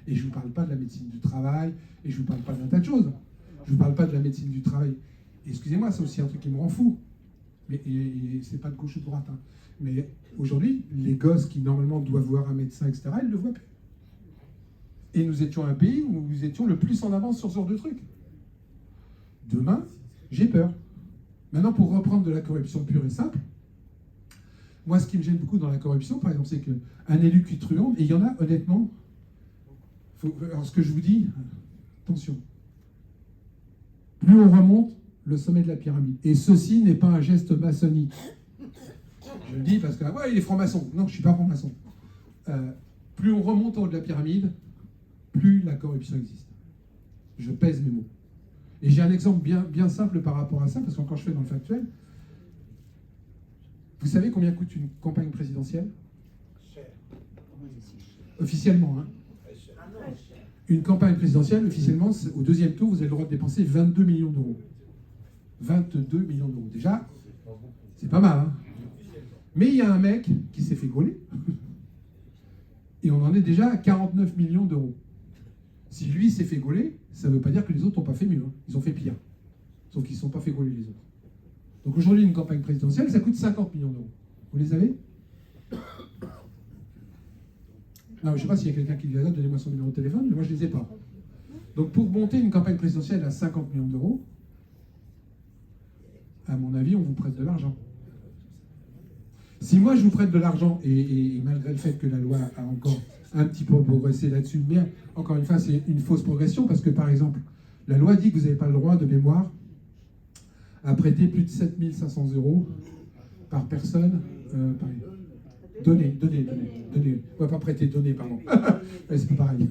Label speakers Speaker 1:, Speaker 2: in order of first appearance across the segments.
Speaker 1: Et je ne vous parle pas de la médecine du travail, et je ne vous parle pas d'un tas de choses. Je ne vous parle pas de la médecine du travail. Excusez-moi, c'est aussi un truc qui me rend fou. Mais c'est pas de gauche ou de droite. Hein. Mais aujourd'hui, les gosses qui normalement doivent voir un médecin, etc., ils ne le voient plus. Et nous étions un pays où nous étions le plus en avance sur ce genre de trucs. Demain, j'ai peur. Maintenant, pour reprendre de la corruption pure et simple, moi, ce qui me gêne beaucoup dans la corruption, par exemple, c'est qu'un élu qui truande, et il y en a, honnêtement, alors ce que je vous dis, attention, plus on remonte, le sommet de la pyramide. Et ceci n'est pas un geste maçonnique. Je le dis parce que, ouais, il est franc-maçon. Non, je ne suis pas franc-maçon. Plus on remonte en haut de la pyramide, plus la corruption existe. Je pèse mes mots. Et j'ai un exemple bien simple par rapport à ça, parce que quand je fais dans le factuel, vous savez combien coûte une campagne présidentielle? Officiellement, hein. Une campagne présidentielle, officiellement, au deuxième tour, vous avez le droit de dépenser 22 millions d'euros. 22 millions d'euros. Déjà, c'est pas mal, hein. Mais il y a un mec qui s'est fait gauler, et on en est déjà à 49 millions d'euros. Si lui s'est fait gauler, ça ne veut pas dire que les autres n'ont pas fait mieux. Hein. Ils ont fait pire. Sauf qu'ils ne sont pas fait gauler les autres. Donc aujourd'hui, une campagne présidentielle, ça coûte 50 millions d'euros. Vous les avez? Non, je ne sais pas s'il y a quelqu'un qui les a, donnez-moi son numéro de téléphone, mais moi je ne les ai pas. Donc pour monter une campagne présidentielle à 50 millions d'euros, à mon avis, on vous prête de l'argent. Si moi je vous prête de l'argent, et malgré le fait que la loi a encore un petit peu progressé là-dessus, mais encore une fois, c'est une fausse progression, parce que par exemple, la loi dit que vous n'avez pas le droit de mémoire à prêter plus de 7 500 euros par personne. Donner. Ouais, pas prêter, donner, pardon. C'est pas pareil.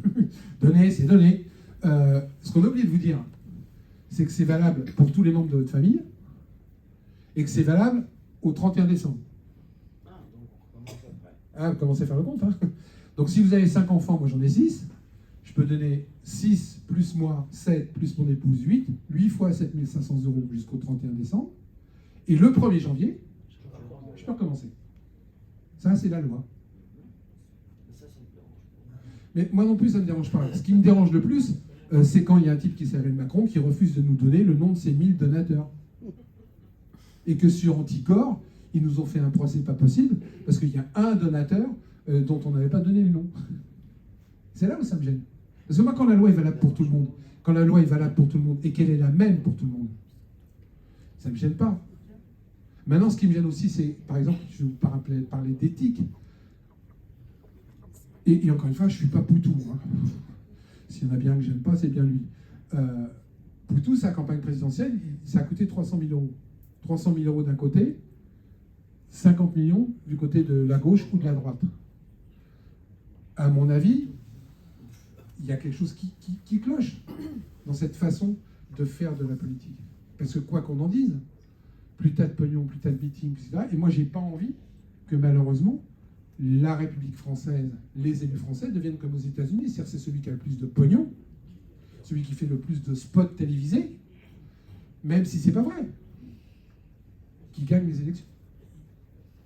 Speaker 1: Donner, c'est donner. Ce qu'on a oublié de vous dire, c'est que c'est valable pour tous les membres de votre famille, et que c'est valable au 31 décembre. Ah, vous commencez à faire le compte. Hein. Donc si vous avez 5 enfants, moi j'en ai 6, je peux donner 6 plus moi, 7 plus mon épouse, 8. 8 fois 7 500 euros jusqu'au 31 décembre. Et le 1er janvier, je peux recommencer. Ça, c'est la loi. Mais moi non plus, ça ne me dérange pas. Ce qui me dérange le plus, c'est quand il y a un type qui s'appelle Macron qui refuse de nous donner le nom de ses 1000 donateurs. Et que sur Anticor, ils nous ont fait un procès pas possible, parce qu'il y a un donateur dont on n'avait pas donné le nom. C'est là où ça me gêne. Parce que moi, quand la loi est valable pour tout le monde, et qu'elle est la même pour tout le monde, ça ne me gêne pas. Maintenant, ce qui me gêne aussi, c'est, par exemple, je vais vous parler d'éthique. Et encore une fois, je ne suis pas Poutou. Hein. S'il y en a bien que j'aime pas, c'est bien lui. Poutou, sa campagne présidentielle, ça a coûté 300 000 euros. 300 000 euros d'un côté, 50 millions du côté de la gauche ou de la droite. À mon avis, il y a quelque chose qui cloche dans cette façon de faire de la politique. Parce que quoi qu'on en dise, plus t'as de pognon, plus t'as de meetings, etc. Et moi, j'ai pas envie que malheureusement, la République française, les élus français deviennent comme aux États-Unis. C'est-à-dire c'est celui qui a le plus de pognon, celui qui fait le plus de spots télévisés, même si c'est pas vrai, qui gagne les élections.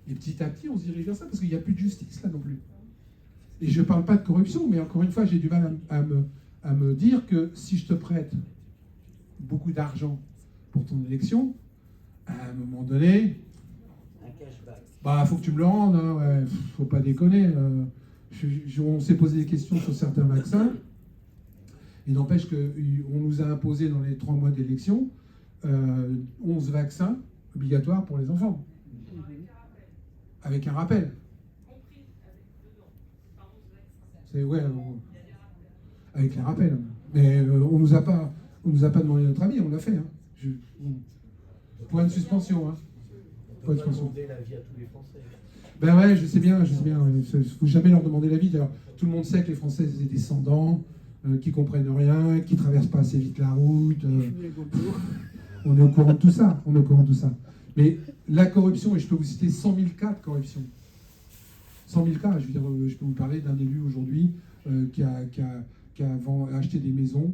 Speaker 1: Et petit à petit, on se dirige vers ça, parce qu'il n'y a plus de justice là non plus. Et je ne parle pas de corruption, mais encore une fois, j'ai du mal à me dire que si je te prête beaucoup d'argent pour ton élection, à un moment donné, bah faut que tu me le rendes, hein, ouais, faut pas déconner. On s'est posé des questions sur certains vaccins. Il n'empêche qu'on nous a imposé dans les 3 mois d'élection 11 vaccins obligatoires pour les enfants. Avec un rappel. C'est ouais, avec les rappels. Mais on nous a pas demandé notre avis, on l'a fait. Hein. Point de suspension. Hein. Point de suspension. Demander l'avis à tous les Français. Ben ouais, je sais bien. Il ne faut jamais leur demander l'avis. D'ailleurs, tout le monde sait que les Français sont des descendants, qui comprennent rien, qui traversent pas assez vite la route. On est au courant de tout ça. Mais la corruption, et je peux vous citer 100 000 cas de corruption. 100 000 cas, je veux dire, je peux vous parler d'un élu aujourd'hui qui a acheté des maisons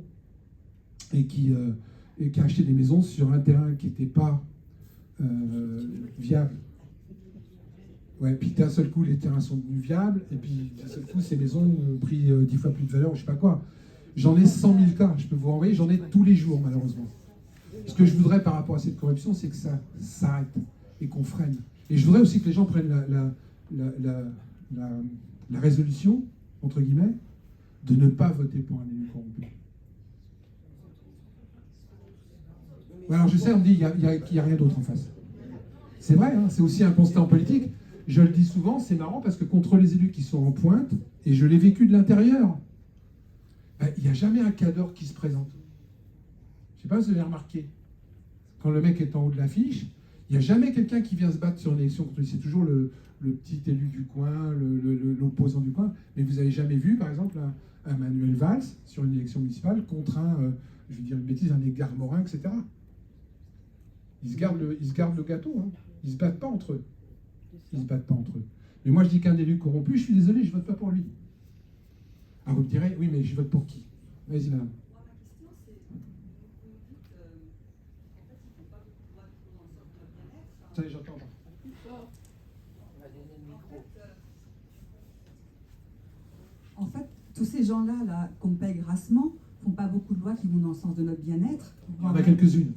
Speaker 1: et qui a acheté des maisons sur un terrain qui n'était pas viable. Ouais, puis d'un seul coup, les terrains sont devenus viables, et puis d'un seul coup, ces maisons ont pris 10 fois plus de valeur, je sais pas quoi. J'en ai 100 000 cas, je peux vous renvoyer, j'en ai tous les jours, malheureusement. Ce que je voudrais par rapport à cette corruption, c'est que ça s'arrête et qu'on freine. Et je voudrais aussi que les gens prennent la résolution, entre guillemets, de ne pas voter pour un élu corrompu. Ouais, alors je sais, on me dit qu'il n'y a rien d'autre en face. C'est vrai, hein, c'est aussi un constat en politique. Je le dis souvent, c'est marrant parce que contre les élus qui sont en pointe, et je l'ai vécu de l'intérieur, il n'y a jamais un cadre qui se présente. Je ne sais pas si vous avez remarqué. Quand le mec est en haut de l'affiche, il n'y a jamais quelqu'un qui vient se battre sur une élection contre lui. C'est toujours le petit élu du coin, l'opposant du coin. Mais vous n'avez jamais vu, par exemple, un Manuel Valls sur une élection municipale contre je vais dire une bêtise, un Edgar Morin, etc. Ils se gardent le gâteau. Hein. Ils ne se battent pas entre eux. Ils se battent pas entre eux. Mais moi, je dis qu'un élu corrompu, je suis désolé, je ne vote pas pour lui. Ah, vous me direz, oui, mais je vote pour qui? Vas-y, madame. Attendez, j'entends.
Speaker 2: En fait, tous ces gens-là qu'on paye grassement font pas beaucoup de lois qui vont dans le sens de notre bien-être.
Speaker 1: Il y en a quelques-unes.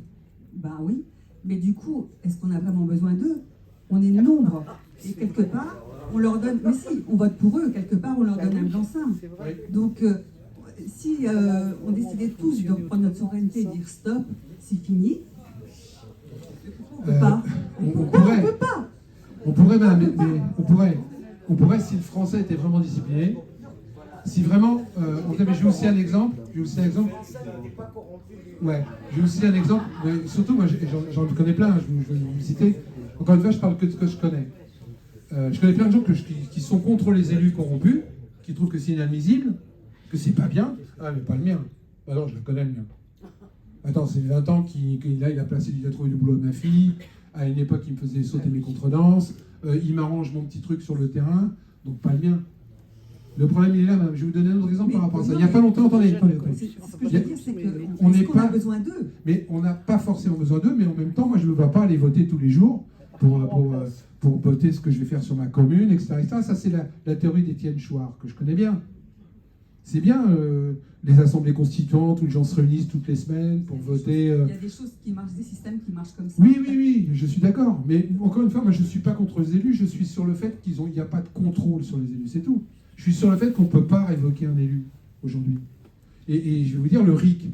Speaker 2: Ben oui, mais du coup, est-ce qu'on a vraiment besoin d'eux? On est nombre. Et quelque part, on leur donne... Mais si, on vote pour eux, quelque part, on leur donne un blanc-seing. Donc, si on décidait tous de prendre notre souveraineté et dire stop, c'est fini, on peut pas. On peut pas.
Speaker 1: On pourrait, madame, mais on pourrait si le français était vraiment discipliné. Si vraiment, mais j'ai aussi un exemple. Ouais, j'ai aussi un exemple. Mais surtout, moi, j'en connais plein. Je vais vous citer. Encore une fois, je parle que de ce que je connais. Je connais plein de gens qui sont contre les élus corrompus, qui trouvent que c'est inadmissible, que c'est pas bien. Ah, mais pas le mien. Ah non, je le connais le mien. Attends, c'est 20 ans qu'il a trouvé du boulot de ma fille. À une époque, il me faisait sauter mes contredanses. Il m'arrange mon petit truc sur le terrain. Donc pas le mien. Le problème, il est là, madame. Je vais vous donner un autre exemple par rapport à ça. Il n'y a pas longtemps, attendez.
Speaker 2: Ce que je veux dire, c'est qu'on a besoin d'eux.
Speaker 1: Mais on n'a pas forcément besoin d'eux, mais en même temps, moi, je ne vais pas aller voter tous les jours pour voter ce que je vais faire sur ma commune, etc. Ça, c'est la théorie d'Étienne Chouard, que je connais bien. C'est bien les assemblées constituantes où les gens se réunissent toutes les semaines pour voter.
Speaker 2: Il y a des choses qui marchent, des systèmes qui marchent comme ça.
Speaker 1: Oui, je suis d'accord. Mais encore une fois, moi, je ne suis pas contre les élus, je suis sur le fait qu'il n'y a pas de contrôle sur les élus, c'est tout. Je suis sur le fait qu'on ne peut pas révoquer un élu aujourd'hui. Et je vais vous dire, le RIC,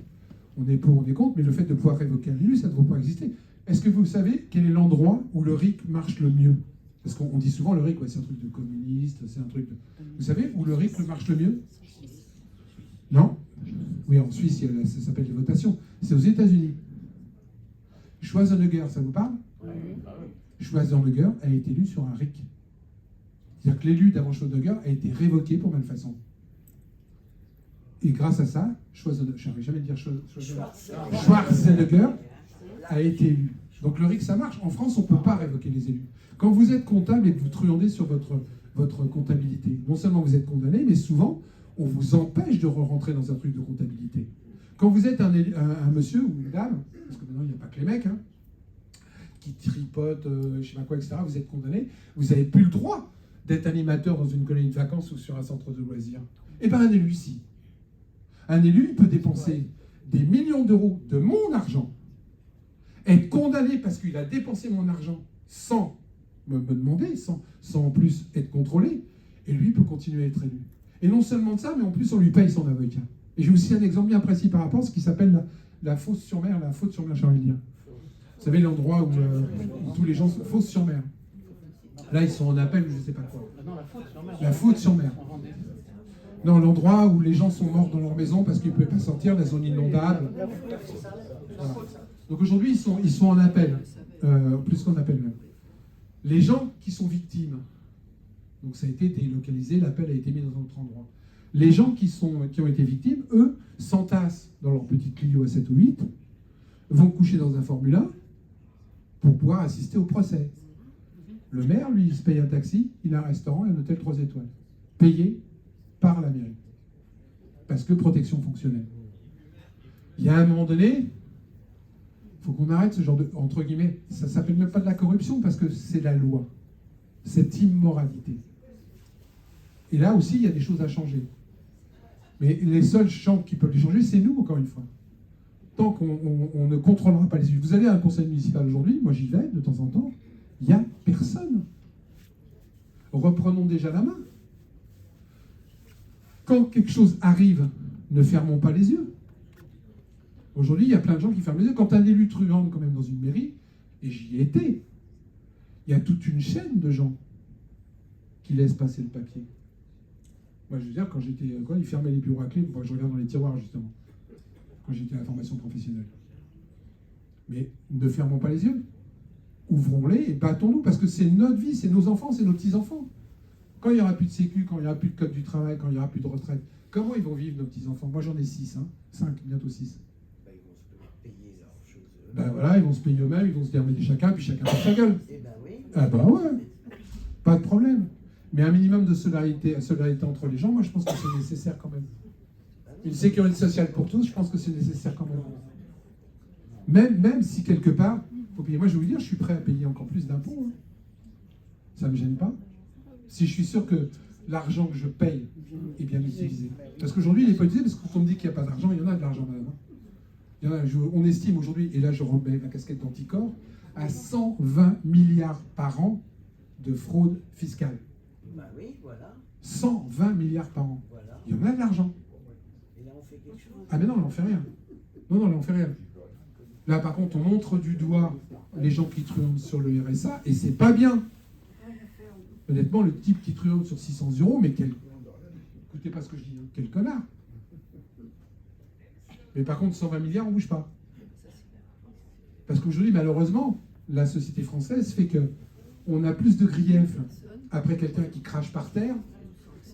Speaker 1: on est pour, on est contre, mais le fait de pouvoir révoquer un élu, ça ne doit pas exister. Est-ce que vous savez quel est l'endroit où le RIC marche le mieux? Parce qu'on dit souvent le RIC, ouais, c'est un truc de communiste, c'est un truc de... Vous savez où le RIC marche le mieux? Non? Oui, en Suisse, ça s'appelle les votations. C'est aux États-Unis. Schwarzenegger, ça vous parle? Schwarzenegger a été élu sur un RIC. C'est-à-dire que l'élu d'avant Schwarzenegger a été révoqué pour malfaçon. Et grâce à ça, Schwarzenegger, je n'arrive jamais à dire Schwarzenegger a été élu. Donc le RIC, ça marche. En France, on ne peut pas révoquer les élus. Quand vous êtes comptable et que vous truandez sur votre comptabilité, non seulement vous êtes condamné, mais souvent, on vous empêche de rentrer dans un truc de comptabilité. Quand vous êtes un monsieur ou une dame, parce que maintenant, il n'y a pas que les mecs, hein, qui tripotent, je ne sais pas quoi, etc., vous êtes condamné, vous n'avez plus le droit d'être animateur dans une colonie de vacances ou sur un centre de loisirs. Eh bien, un élu, si. Un élu, il peut dépenser des millions d'euros de mon argent, être condamné parce qu'il a dépensé mon argent sans me demander, sans en plus être contrôlé, et lui peut continuer à être élu. Et non seulement de ça, mais en plus on lui paye son avocat. Et j'ai aussi un exemple bien précis par rapport à ce qui s'appelle la Fosse-sur-Mer, la Faute-sur-Mer, j'ai envie de dire. Vous savez, l'endroit où tous les gens se Fosse-sur-Mer. Là, ils sont en appel, je ne sais pas quoi. La Faute-sur-Mer. Non, l'endroit où les gens sont morts dans leur maison parce qu'ils ne pouvaient pas sortir, la zone inondable. Voilà. Donc aujourd'hui, ils sont en appel, plus qu'on appelle même. Les gens qui sont victimes, donc ça a été délocalisé, l'appel a été mis dans un autre endroit. Les gens qui ont été victimes, eux, s'entassent dans leur petite Clio à 7 ou 8, vont coucher dans un Formule 1 pour pouvoir assister au procès. Le maire, lui, il se paye un taxi, il a un restaurant et un hôtel 3 étoiles, payé par la mairie, parce que protection fonctionnelle. Il y a un moment donné, il faut qu'on arrête ce genre de, entre guillemets, ça ne s'appelle même pas de la corruption, parce que c'est la loi. cette immoralité. Et là aussi, il y a des choses à changer. Mais les seuls gens qui peuvent les changer, c'est nous, encore une fois. Tant qu'on ne contrôlera pas les élus. Vous allez à un conseil municipal aujourd'hui, moi j'y vais de temps en temps, il n'y a personne. Reprenons déjà la main. Quand quelque chose arrive, ne fermons pas les yeux. Aujourd'hui, il y a plein de gens qui ferment les yeux. Quand un élu truande quand même dans une mairie, et j'y ai été, il y a toute une chaîne de gens qui laissent passer le papier. Moi, je veux dire, quand ils fermaient les bureaux à clé, je regarde dans les tiroirs, justement, quand j'étais à la formation professionnelle. Mais ne fermons pas les yeux. Ouvrons-les et battons-nous, parce que c'est notre vie, c'est nos enfants, c'est nos petits-enfants. Quand il n'y aura plus de sécu, quand il n'y aura plus de code du travail, quand il n'y aura plus de retraite, comment ils vont vivre, nos petits-enfants? Moi, j'en ai 6, 5, bientôt 6.
Speaker 3: Ils vont se payer leurs choses.
Speaker 1: Ben voilà, ils vont se payer eux-mêmes, ils vont se démerder chacun, puis chacun fait sa gueule.
Speaker 3: Eh ben oui.
Speaker 1: Ah bah ouais, pas de problème. Mais un minimum de solidarité entre les gens, moi je pense que c'est nécessaire quand même. Une sécurité sociale pour tous, je pense que c'est nécessaire quand même. Même si quelque part, faut payer. Moi je vais vous dire, je suis prêt à payer encore plus d'impôts. Ça ne me gêne pas. Si je suis sûr que l'argent que je paye est bien utilisé. Parce qu'aujourd'hui, il n'est pas utilisé, parce que quand on me dit qu'il n'y a pas d'argent, il y en a de l'argent, madame. Il y en a, on estime aujourd'hui, et là je remets la casquette d'anticorps, à 120 milliards par an de fraude fiscale.
Speaker 3: Bah oui, voilà.
Speaker 1: 120 milliards par an.
Speaker 3: Voilà.
Speaker 1: Il y en a de l'argent.
Speaker 3: Et là, on fait quelque chose.
Speaker 1: Ah mais non, on n'en fait rien. Non, on n'en fait rien. Là, par contre, on montre du doigt les gens qui truandent sur le RSA, et c'est pas bien. Honnêtement, le type qui truande sur 600 €, mais quel... Écoutez pas ce que je dis, quel connard. Mais par contre, 120 milliards, on bouge pas. Parce qu'aujourd'hui, malheureusement, la société française fait que on a plus de griefs après quelqu'un qui crache par terre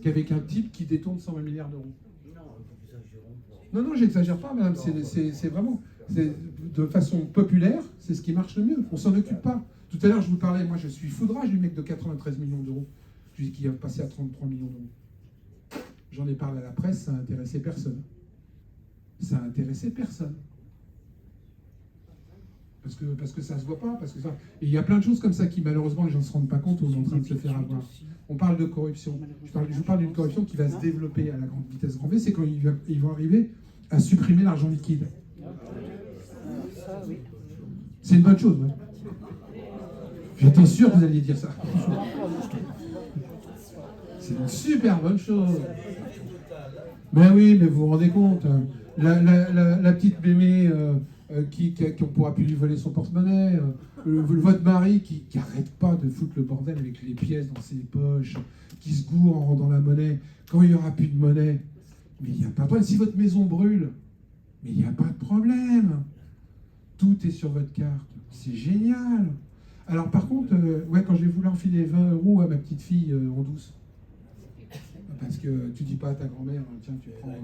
Speaker 1: qu'avec un type qui détourne 120 milliards d'euros.
Speaker 3: Non, nous exagérons pas.
Speaker 1: Non, j'exagère pas, madame. C'est vraiment, de façon populaire, c'est ce qui marche le mieux. On s'en occupe pas. Tout à l'heure, je vous parlais, moi, je suis foudrage du mec de 93 millions d'euros. Je dis qu'il va passer à 33 millions d'euros. J'en ai parlé à la presse, ça a intéressé personne. Ça a intéressé personne. Parce que ça se voit pas. Et il y a plein de choses comme ça qui, malheureusement, les gens ne se rendent pas compte, on est en train de se faire avoir. On parle de corruption. Je vous parle d'une corruption qui va se développer à la grande vitesse grand V, c'est quand ils vont arriver à supprimer l'argent liquide. C'est une bonne chose, ouais. J'étais sûr que vous alliez dire ça. C'est une super bonne chose. Ben oui, mais vous vous rendez compte, la petite mémé qu'on ne pourra plus lui voler son porte-monnaie, votre mari qui n'arrête pas de foutre le bordel avec les pièces dans ses poches, qui se gourre en rendant la monnaie, quand il n'y aura plus de monnaie. Mais il n'y a pas de problème. Si votre maison brûle, mais il n'y a pas de problème. Tout est sur votre carte. C'est génial. Alors par contre, quand je vais vouloir filer 20 € à ma petite fille en douce, parce que tu dis pas à ta grand-mère, tiens, tu prends...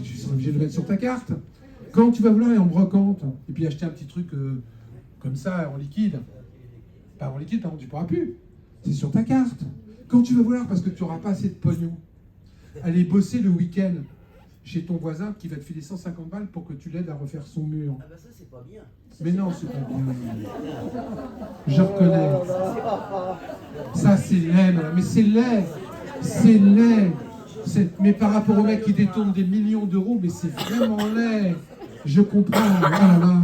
Speaker 1: tu seras obligé de le mettre sur ta carte. Quand tu vas vouloir aller en brocante, et puis acheter un petit truc comme ça, en liquide, pas en liquide, par contre, tu pourras plus. C'est sur ta carte. Quand tu vas vouloir, parce que tu n'auras pas assez de pognon, aller bosser le week-end chez ton voisin qui va te filer 150 balles pour que tu l'aides à refaire son mur.
Speaker 3: Ah bah ça, c'est pas bien.
Speaker 1: Mais non, c'est pas bien. Je reconnais. Ça, c'est laid, madame. Mais c'est laid. C'est laid. Mais par rapport au mec qui détourne des millions d'euros, mais c'est vraiment laid. Je comprends. Oh là là.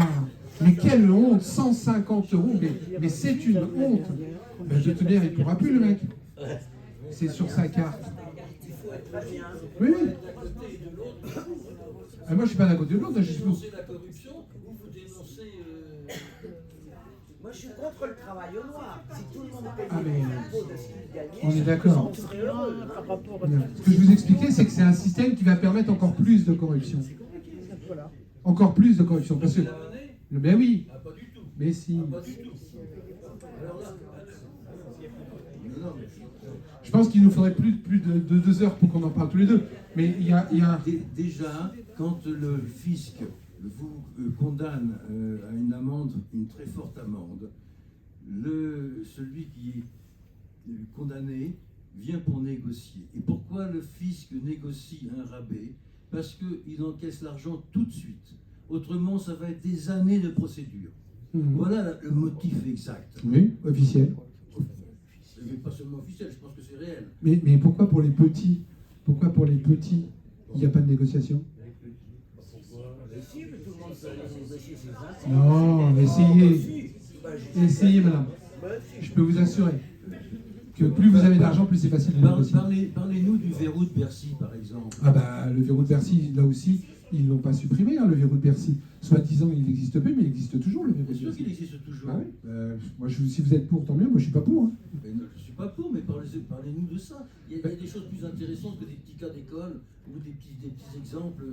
Speaker 1: Mais quelle honte. 150 €. Mais c'est une honte. Ben, de toute manière, il ne pourra plus, le mec. C'est sur sa carte. Oui. Ah, moi, je ne suis pas d'un côté de l'autre. Je suis...
Speaker 4: la corruption, vous dénoncez...
Speaker 3: Moi, je suis contre le travail au noir. Si tout le monde payait
Speaker 1: Ah, mais...
Speaker 3: les impôts de ce qu'il gagnait,
Speaker 1: On est d'accord.
Speaker 3: on serait heureux.
Speaker 1: Ce que je vous expliquais, c'est que c'est un système qui va permettre encore plus de corruption. Encore plus de corruption. Parce que... Ben oui.
Speaker 4: Ah, pas du tout.
Speaker 1: Mais si.
Speaker 4: Pas du tout. Alors là...
Speaker 1: Je pense qu'il nous faudrait plus de 2 heures pour qu'on en parle tous les deux. Mais il y a...
Speaker 5: Déjà, quand le fisc vous condamne à une amende, une très forte amende, celui qui est condamné vient pour négocier. Et pourquoi le fisc négocie un rabais? Parce qu'il encaisse l'argent tout de suite. Autrement, ça va être des années de procédure. Voilà le motif exact.
Speaker 1: Oui, officiel.
Speaker 5: mais pas seulement officiel, je pense que c'est réel.
Speaker 1: Mais pourquoi pour les petits, il n'y a pas de négociation?
Speaker 3: Mais si, mais tout le monde peut aller négocier ses impôts.
Speaker 1: Non, essayez, madame.
Speaker 3: Bah, si.
Speaker 1: Je peux vous assurer que plus vous avez d'argent, plus c'est facile de négocier.
Speaker 5: Parlez-nous du verrou de Bercy, par exemple.
Speaker 1: Ah bah, le verrou de Bercy, là aussi, ils ne l'ont pas supprimé, hein, le verrou de Bercy. Soi-disant, il n'existe plus, mais il existe toujours, le verrou
Speaker 5: Bien
Speaker 1: de
Speaker 5: sûr
Speaker 1: Bercy.
Speaker 5: qu'il existe toujours.
Speaker 1: Ah oui. Moi, si vous êtes pour, tant mieux. Moi, je suis pas pour. Hein.
Speaker 5: Mais non, je ne suis pas pour, mais parlez-nous de ça. Il y a des choses plus intéressantes que des petits cas d'école ou des petits exemples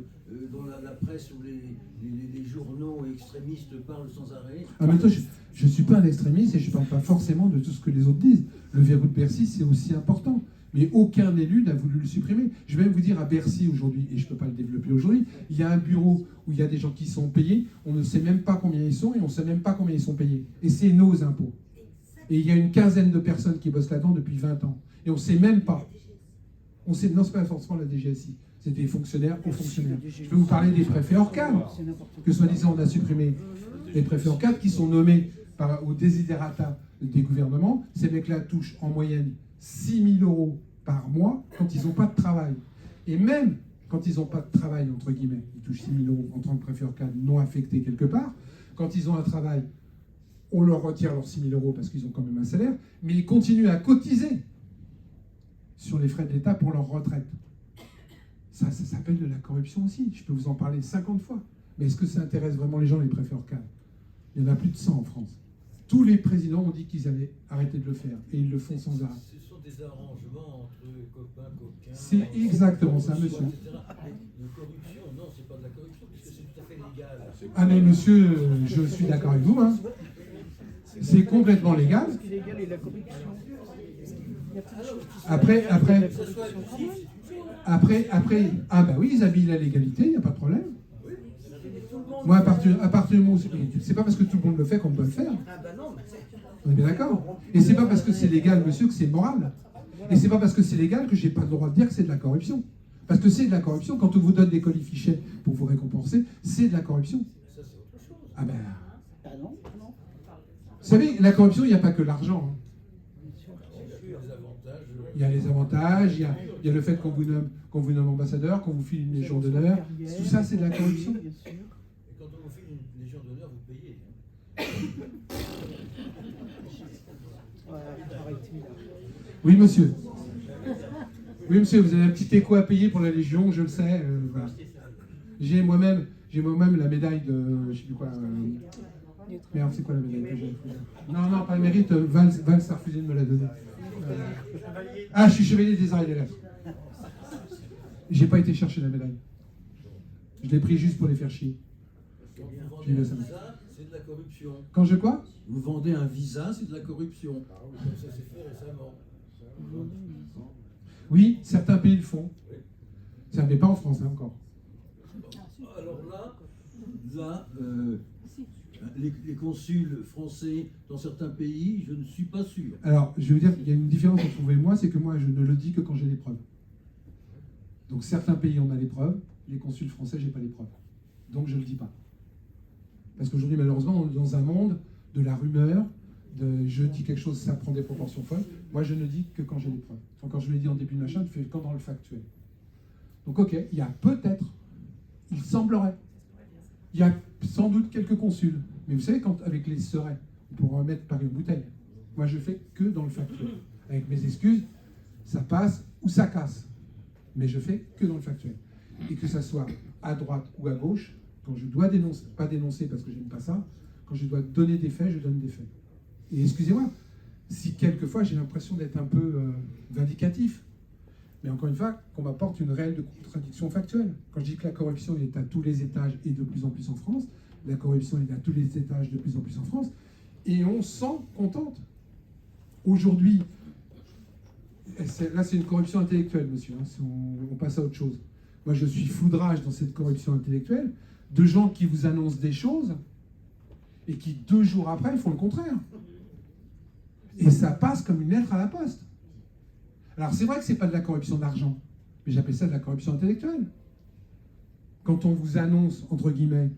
Speaker 5: dont la presse ou les journaux extrémistes parlent sans arrêt.
Speaker 1: En même temps, je ne suis pas un extrémiste et je ne parle pas forcément de tout ce que les autres disent. Le verrou de Bercy, c'est aussi important. Mais aucun élu n'a voulu le supprimer. Je vais même vous dire, à Bercy aujourd'hui, et je ne peux pas le développer aujourd'hui, il y a un bureau où il y a des gens qui sont payés, on ne sait même pas combien ils sont et on ne sait même pas combien ils sont payés. Et c'est nos impôts. Et il y a une quinzaine de personnes qui bossent là-dedans depuis 20 ans. Et on ne sait même pas. Non, ce n'est pas forcément la DGSI. C'est des fonctionnaires, hauts fonctionnaires. Je peux vous parler des préfets hors cadre, que soi-disant on a supprimé. Les préfets hors cadre qui sont nommés au desiderata des gouvernements. Ces mecs-là touchent en moyenne 6 000 € par mois quand ils n'ont pas de travail. Et même quand ils n'ont pas de travail, entre guillemets, ils touchent 6 000 € en tant que préfet hors cadre non affecté quelque part. Quand ils ont un travail, on leur retire leurs 6 000 € parce qu'ils ont quand même un salaire, mais ils continuent à cotiser sur les frais de l'État pour leur retraite. Ça s'appelle de la corruption aussi. Je peux vous en parler 50 fois. Mais est-ce que ça intéresse vraiment les gens, les préfets hors cadre? Il y en a plus de 100 en France. Tous les présidents ont dit qu'ils allaient arrêter de le faire. Et ils le font sans arrêt.
Speaker 4: Ce sont des arrangements entre copains, coquins.
Speaker 1: C'est exactement ça, monsieur.
Speaker 4: etc. Mais de corruption, non, c'est pas de la corruption, puisque c'est tout à fait légal.
Speaker 1: Ah mais monsieur, je suis d'accord avec vous. Hein. C'est complètement légal. Après, ah bah oui, ils habillent la légalité, il n'y a pas de problème. Moi, à partir du moment où c'est pas parce que tout le monde le fait qu'on peut le faire.
Speaker 3: Ah bah non, mais c'est...
Speaker 1: On est bien d'accord. Et c'est pas parce que c'est légal, monsieur, que c'est moral. Et c'est pas parce que c'est légal que j'ai pas le droit de dire que c'est de la corruption. Parce que c'est de la corruption. Quand on vous donne des colifichets pour vous récompenser, c'est de la corruption.
Speaker 4: Ça, c'est autre chose.
Speaker 1: Ah ben.
Speaker 3: Ah non, non.
Speaker 1: Vous savez, la corruption, il n'y a pas que l'argent. Hein.
Speaker 4: Les avantages.
Speaker 1: Il y a les avantages, il y a le fait qu'on vous nomme ambassadeur, qu'on vous file une légion d'honneur. Tout ça, c'est de la corruption.
Speaker 4: Et quand on vous fait une légion d'honneur, vous payez.
Speaker 1: Oui, monsieur. Oui, monsieur, vous avez un petit écho à payer pour la Légion, je le sais. Voilà. J'ai moi-même la médaille de... Je ne sais plus quoi. Merde, c'est quoi la médaille que j'ai? Non, pas le mérite. Valls a refusé de me la donner. Ah, je suis chevalier des arts et des lettres. J'ai pas été chercher la médaille. Je l'ai pris juste pour les faire chier.
Speaker 5: Quand vous vendez
Speaker 1: J'ai
Speaker 5: un
Speaker 1: vu ça.
Speaker 5: visa, c'est de la corruption.
Speaker 1: Quand je quoi?
Speaker 5: Vous vendez un visa, c'est de la corruption.
Speaker 4: Comme ça s'est fait récemment.
Speaker 1: Oui, certains pays le font. Ça n'est pas en France, hein, encore.
Speaker 5: Alors là, les consuls français dans certains pays, je ne suis pas sûr.
Speaker 1: Alors, je veux dire qu'il y a une différence entre vous et moi, c'est que moi, je ne le dis que quand j'ai les preuves. Donc, certains pays, on a les preuves. Les consuls français, j'ai pas les preuves. Donc, je ne le dis pas. Parce qu'aujourd'hui, malheureusement, on est dans un monde de la rumeur, de je dis quelque chose, ça prend des proportions folles. Moi, je ne dis que quand j'ai les preuves. Enfin, quand je l'ai dit en début de machin, tu fais quand dans le factuel. Donc, ok, il y a peut-être, il semblerait, il y a sans doute quelques consuls. Mais vous savez, quand avec les serets, on pourra remettre par une bouteille. Moi, je fais que dans le factuel. Avec mes excuses, ça passe ou ça casse. Mais je fais que dans le factuel. Et que ça soit à droite ou à gauche, quand je dois dénoncer, pas dénoncer parce que j'aime pas ça, quand je dois donner des faits, je donne des faits. Et excusez-moi, si quelquefois j'ai l'impression d'être un peu vindicatif, mais encore une fois, qu'on m'apporte une réelle de contradiction factuelle. Quand je dis que la corruption est à tous les étages et de plus en plus en France, la corruption est à tous les étages de plus en plus en France, et on s'en contente. Aujourd'hui, là c'est une corruption intellectuelle, monsieur, hein, si on passe à autre chose. Moi je suis foudrage dans cette corruption intellectuelle de gens qui vous annoncent des choses et qui 2 jours après font le contraire. Et ça passe comme une lettre à la poste. Alors c'est vrai que c'est pas de la corruption d'argent, mais j'appelle ça de la corruption intellectuelle. Quand on vous annonce, entre guillemets,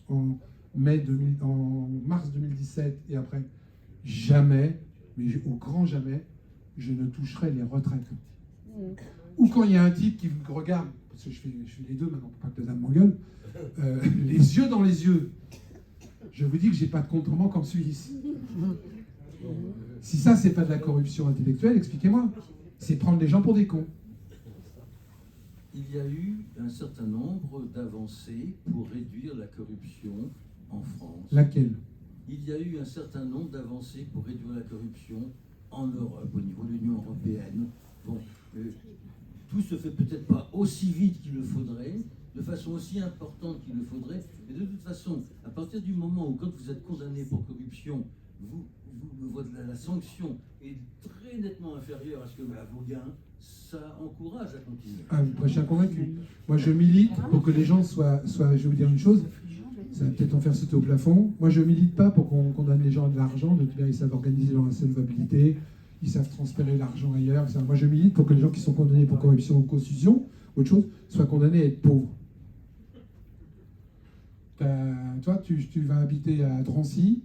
Speaker 1: en mars 2017 et après, jamais, mais au grand jamais, je ne toucherai les retraites. Ou quand il y a un type qui me regarde, parce que je fais les deux maintenant, pour pas que la dame m'engueule, les yeux dans les yeux, je vous dis que j'ai pas de compte en banque en Suisse. Si ça, c'est pas de la corruption intellectuelle, expliquez-moi. C'est prendre les gens pour des cons.
Speaker 5: Il y a eu un certain nombre d'avancées pour réduire la corruption en France.
Speaker 1: Laquelle?
Speaker 5: Il y a eu un certain nombre d'avancées pour réduire la corruption en Europe, au niveau de l'Union européenne. Bon, tout se fait peut-être pas aussi vite qu'il le faudrait, de façon aussi importante qu'il le faudrait, mais de toute façon, à partir du moment où, quand vous êtes condamné pour corruption, la sanction est très nettement inférieure à ce que vos gains, ça encourage à continuer.
Speaker 1: Ah, vous prêchez un convaincu. Moi, je milite pour que les gens soient. Je vais vous dire une chose, ça va peut-être en faire sauter au plafond. Moi, je milite pas pour qu'on condamne les gens à de l'argent. De toute manière, ils savent organiser leur insolvabilité, ils savent transférer l'argent ailleurs. Etc. Moi, je milite pour que les gens qui sont condamnés pour corruption ou constitution, autre chose, soient condamnés à être pauvres. Toi, tu vas habiter à Drancy,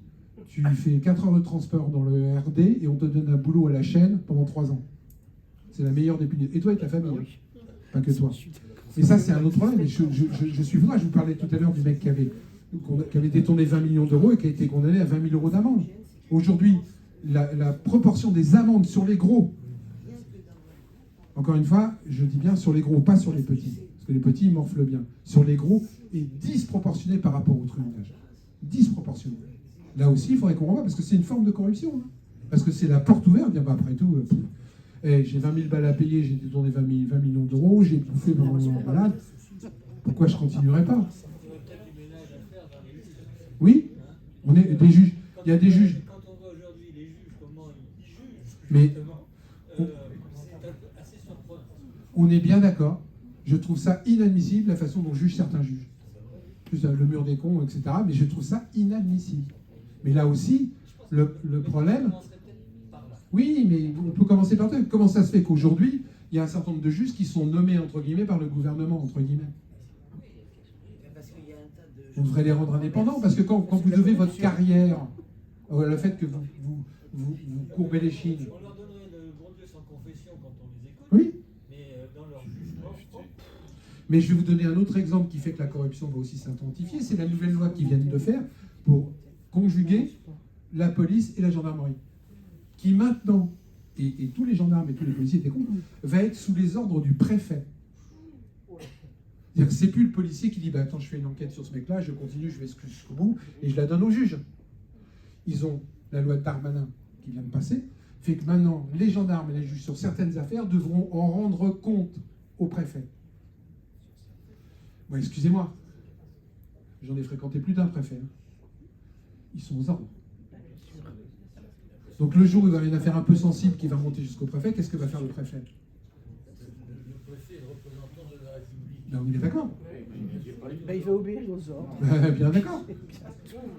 Speaker 1: tu fais 4 heures de transport dans le RD et on te donne un boulot à la chaîne pendant 3 ans. C'est la meilleure des punitions. Et toi et ta famille, hein. Pas que toi. Et ça, c'est un autre problème. Et je suis vrai, je vous parlais tout à l'heure du mec qui avait détourné 20 millions d'euros et qui a été condamné à 20 000 euros d'amende. Aujourd'hui, la proportion des amendes sur les gros, encore une fois, je dis bien sur les gros, pas sur les petits. Parce que les petits, ils morflent bien. Sur les gros, est disproportionnée par rapport au truandage. Disproportionnée. Là aussi, il faudrait qu'on revoie, parce que c'est une forme de corruption. Hein. Parce que c'est la porte ouverte, dire, bah, après tout, j'ai 20 000 balles à payer, j'ai détourné 20 millions d'euros, j'ai bouffé dans mon malade. Pourquoi je continuerai pas? Oui, on est des juges. Il y a des juges.
Speaker 4: Quand on voit aujourd'hui les juges, comment ils jugent,
Speaker 1: Mais
Speaker 4: c'est assez surprenant.
Speaker 1: on est bien d'accord. Je trouve ça inadmissible, la façon dont jugent certains juges. Plus le mur des cons, etc. Mais je trouve ça inadmissible. Mais là aussi, le problème... Oui, mais on peut commencer par ça. Comment ça se fait qu'aujourd'hui, il y a un certain nombre de juges qui sont nommés, entre guillemets, par le gouvernement, entre guillemets? On devrait les rendre indépendants, parce que quand vous devez votre carrière, le fait que vous courbez les chines...
Speaker 4: On leur donnerait le bon Dieu sans confession quand on les écoute,
Speaker 1: Oui.
Speaker 4: mais dans leur jugement...
Speaker 1: Mais je vais vous donner un autre exemple qui fait que la corruption va aussi s'intensifier. C'est la nouvelle loi qu'ils viennent de faire pour conjuguer la police et la gendarmerie. Qui maintenant, et tous les gendarmes et tous les policiers étaient contre, va être sous les ordres du préfet. C'est-à-dire que c'est plus le policier qui dit bah, attends, je fais une enquête sur ce mec-là, je continue, je vais jusqu'au bout, et je la donne au juge. Ils ont la loi de Darmanin qui vient de passer, fait que maintenant, les gendarmes et les juges sur certaines affaires devront en rendre compte au préfet. Bon, excusez-moi, j'en ai fréquenté plus d'un préfet. Hein. Ils sont aux ordres. Donc le jour où il va y avoir une affaire un peu sensible qui va monter jusqu'au préfet, qu'est-ce que va faire le préfet?
Speaker 4: Le préfet est le représentant de la République.
Speaker 1: Là, on est d'accord.
Speaker 3: Ben, il va obéir aux ordres.
Speaker 1: Bien d'accord.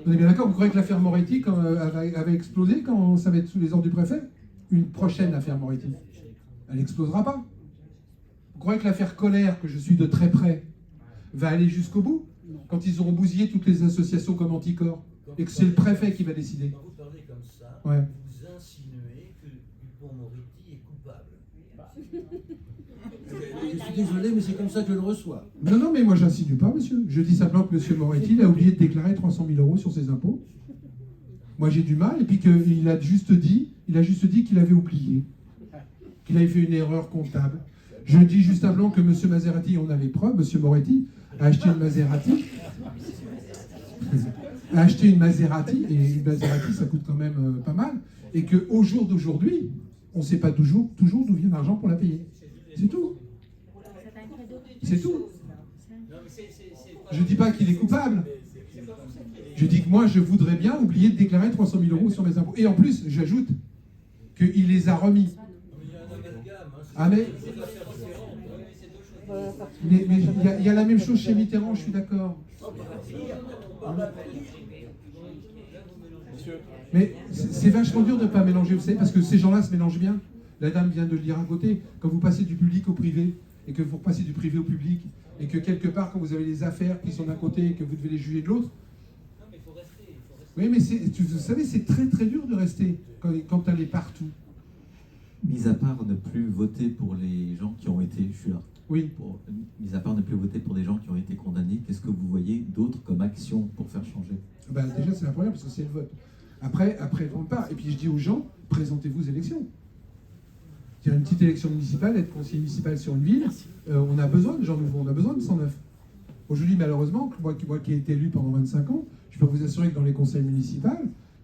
Speaker 1: On est bien d'accord. Vous croyez que l'affaire Moretti avait explosé quand ça va être sous les ordres du préfet? Une prochaine affaire Moretti, elle n'explosera pas. Vous croyez que l'affaire Colère, que je suis de très près, va aller jusqu'au bout quand ils auront bousillé toutes les associations comme Anticorps et que c'est le préfet qui va décider?
Speaker 4: Quand vous parlez comme ça,
Speaker 1: Ouais.
Speaker 4: vous insinuez que Dupond-Moretti est coupable.
Speaker 5: Je suis désolé, mais c'est comme ça que je le reçois.
Speaker 1: Non, mais moi, j'insinue pas, monsieur. Je dis simplement que monsieur Moretti, il a oublié de déclarer 300 000 euros sur ses impôts. Moi, j'ai du mal, et puis qu'il a juste dit qu'il avait oublié, qu'il avait fait une erreur comptable. Je dis juste simplement que monsieur Maserati, on avait preuve, monsieur Moretti a acheté une Maserati. Et une Maserati, ça coûte quand même pas mal. Et qu'au jour d'aujourd'hui, on ne sait pas toujours d'où vient l'argent pour la payer. C'est tout. C'est tout. Je ne dis pas qu'il est coupable. Je dis que moi, je voudrais bien oublier de déclarer 300 000 euros sur mes impôts. Et en plus, j'ajoute qu'il les a remis. Ah mais il y a la même chose chez Mitterrand, je suis d'accord. Mais c'est vachement dur de ne pas mélanger, vous savez, parce que ces gens-là se mélangent bien. La dame vient de le dire à côté. Quand vous passez du public au privé, et que vous repassez du privé au public, et que quelque part, quand vous avez les affaires qui sont d'un côté et que vous devez les juger de l'autre...
Speaker 4: Non, mais il faut rester.
Speaker 1: Oui, mais vous savez, c'est très très dur de rester quand elle est partout.
Speaker 6: Mis à part ne plus voter pour les gens qui ont été, je suis là,
Speaker 1: Oui.
Speaker 6: mis à part ne plus voter pour des gens qui ont été condamnés, qu'est-ce que vous voyez d'autre comme action pour faire changer?
Speaker 1: Ben, déjà, c'est la première parce que c'est le vote. Après, on part. Et puis je dis aux gens, présentez-vous aux élections. C'est-à-dire une petite élection municipale, être conseiller municipal sur une ville, on a besoin de gens nouveaux, on a besoin de 109. Aujourd'hui, malheureusement, moi qui ai été élu pendant 25 ans, je peux vous assurer que dans les conseils municipaux,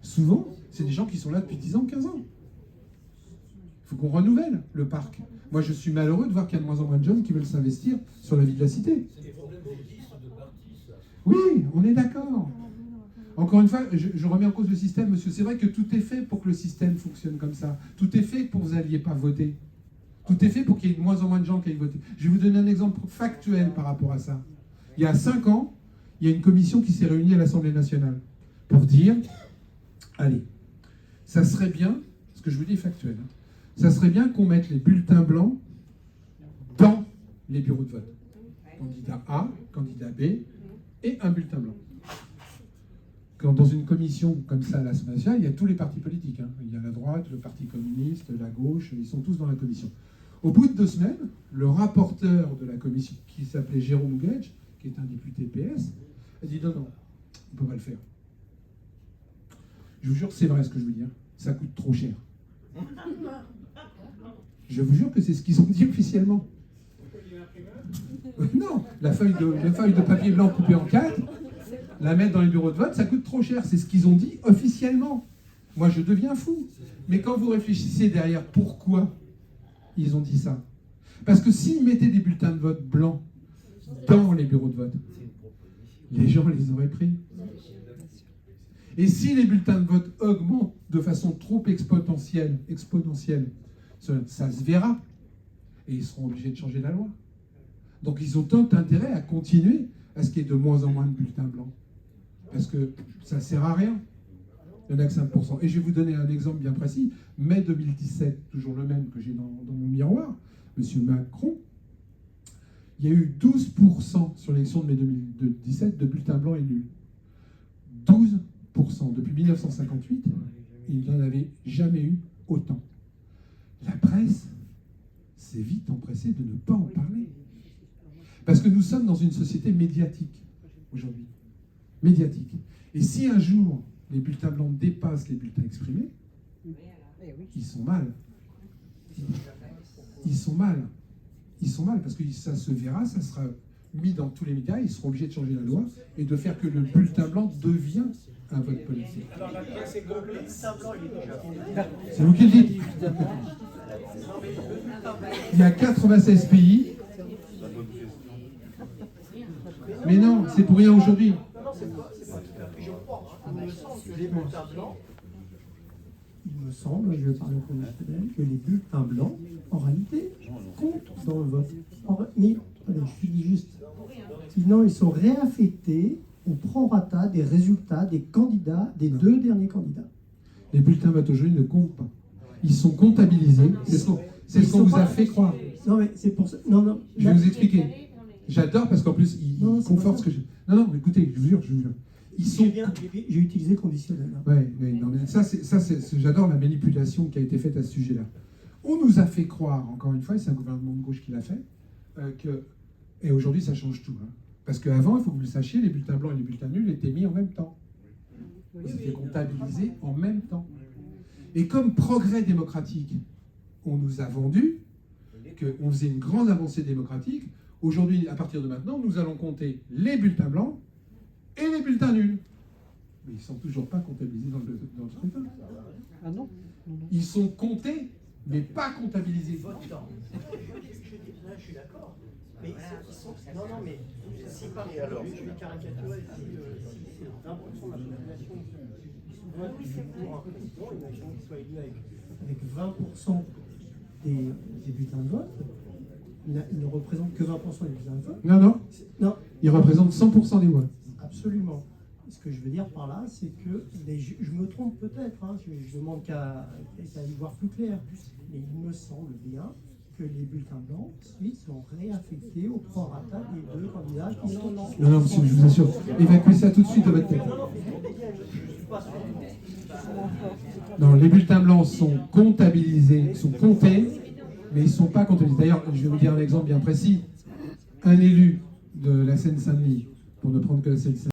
Speaker 1: souvent, c'est des gens qui sont là depuis 10 ans, 15 ans. Il faut qu'on renouvelle le parc. Moi, je suis malheureux de voir qu'il y a de moins en moins de jeunes qui veulent s'investir sur la vie de la cité.
Speaker 4: C'est des problèmes d'élistes de partis, ça.
Speaker 1: Oui, on est d'accord. Encore une fois, je remets en cause le système, monsieur. C'est vrai que tout est fait pour que le système fonctionne comme ça. Tout est fait pour que vous n'alliez pas voter. Tout est fait pour qu'il y ait de moins en moins de gens qui aillent voter. Je vais vous donner un exemple factuel par rapport à ça. Il y a 5 ans, il y a une commission qui s'est réunie à l'Assemblée nationale pour dire, allez, ça serait bien, ce que je vous dis est factuel, hein, ça serait bien qu'on mette les bulletins blancs dans les bureaux de vote. Candidat A, candidat B et un bulletin blanc. Quand dans une commission comme ça à l'Assemblée nationale, il y a tous les partis politiques. Hein. Il y a la droite, le Parti communiste, la gauche, ils sont tous dans la commission. Au bout de 2 semaines, le rapporteur de la commission, qui s'appelait Jérôme Gage, qui est un député PS, a dit non, on ne peut pas le faire. Je vous jure que c'est vrai ce que je veux dire. Ça coûte trop cher. Je vous jure que c'est ce qu'ils ont dit officiellement. Non, la feuille de papier blanc coupée en 4, la mettre dans les bureaux de vote, ça coûte trop cher. C'est ce qu'ils ont dit officiellement. Moi, je deviens fou. Mais quand vous réfléchissez derrière pourquoi ils ont dit ça, parce que s'ils mettaient des bulletins de vote blancs dans les bureaux de vote, les gens les auraient pris. Et si les bulletins de vote augmentent de façon trop exponentielle, ça se verra. Et ils seront obligés de changer la loi. Donc ils ont tout intérêt à continuer à ce qu'il y ait de moins en moins de bulletins blancs. Parce que ça ne sert à rien. Il n'y en a que 5%. Et je vais vous donner un exemple bien précis. Mai 2017, toujours le même que j'ai dans mon miroir, M. Macron, il y a eu 12% sur l'élection de mai 2017 de bulletins blancs et nuls. 12%. Depuis 1958, il n'en avait jamais eu autant. La presse s'est vite empressée de ne pas en parler. Parce que nous sommes dans une société médiatique aujourd'hui. Médiatique. Et si un jour les bulletins blancs dépassent les bulletins exprimés, ils sont mal. Ils sont mal. Ils sont mal parce que ça se verra, ça sera mis dans tous les médias, ils seront obligés de changer la loi et de faire que le bulletin blanc devient un vote politique.
Speaker 3: Alors la presse est complète, le bulletin blanc il est déjà fait.
Speaker 1: C'est vous qui le dites. Il y a 96 pays. Mais non, c'est pour rien aujourd'hui.
Speaker 3: Non, c'est pas. Je crois, il me semble que les bulletins blancs.
Speaker 7: Il me semble, je vais parler au conditionnel, que les bulletins blancs, en réalité, comptent dans le vote. Mais, attendez, je dis juste, sinon ils sont réaffectés au prorata des résultats des candidats, des 2 derniers candidats.
Speaker 1: Les bulletins vote aujourd'hui ne comptent pas. Ils sont comptabilisés. C'est ce qu'on vous a fait croire.
Speaker 7: Non, mais c'est pour ça. Non.
Speaker 1: Je vais vous expliquer. J'adore parce qu'en plus, ils confortent ce que j'ai. Non, écoutez, je vous jure. Ils sont.
Speaker 7: J'ai utilisé conditionnel. Hein.
Speaker 1: Ouais, non, mais j'adore la manipulation qui a été faite à ce sujet-là. On nous a fait croire, encore une fois, et c'est un gouvernement de gauche qui l'a fait, et aujourd'hui ça change tout. Hein. Parce qu'avant, il faut que vous le sachiez, les bulletins blancs et les bulletins nuls étaient mis en même temps. Ils étaient comptabilisés en même temps. Et comme progrès démocratique, on nous a vendu qu'on faisait une grande avancée démocratique. Aujourd'hui, à partir de maintenant, nous allons compter les bulletins blancs et les bulletins nuls. Mais ils ne sont toujours pas comptabilisés dans le scrutin.
Speaker 8: Ah non.
Speaker 1: Ils sont comptés, mais pas comptabilisés.
Speaker 3: Votant. Je suis d'accord. Mais ils sont. Non, mais si par exemple, je vais caricaturer, si 20% de la population vote pour un président, imaginons qu'il soit élu
Speaker 7: Avec 20% des bulletins de vote, il ne représente que 20% des bulletins de vote.
Speaker 1: Non. Ils représentent 100% des voix.
Speaker 7: Absolument. Ce que je veux dire par là, c'est que, je me trompe peut-être, hein, je demande qu'à y voir plus clair, mais il me semble bien que les bulletins blancs ensuite sont réaffectés au prorata des 2 candidats qui sont...
Speaker 1: Non, monsieur, je vous assure. Évacuez ça tout de suite de votre tête. Non, les bulletins blancs sont comptabilisés, sont comptés, mais ils ne sont pas comptabilisés. D'ailleurs, je vais vous dire un exemple bien précis. Un élu de la Seine-Saint-Denis, pour ne prendre que la Seine-Saint-Denis,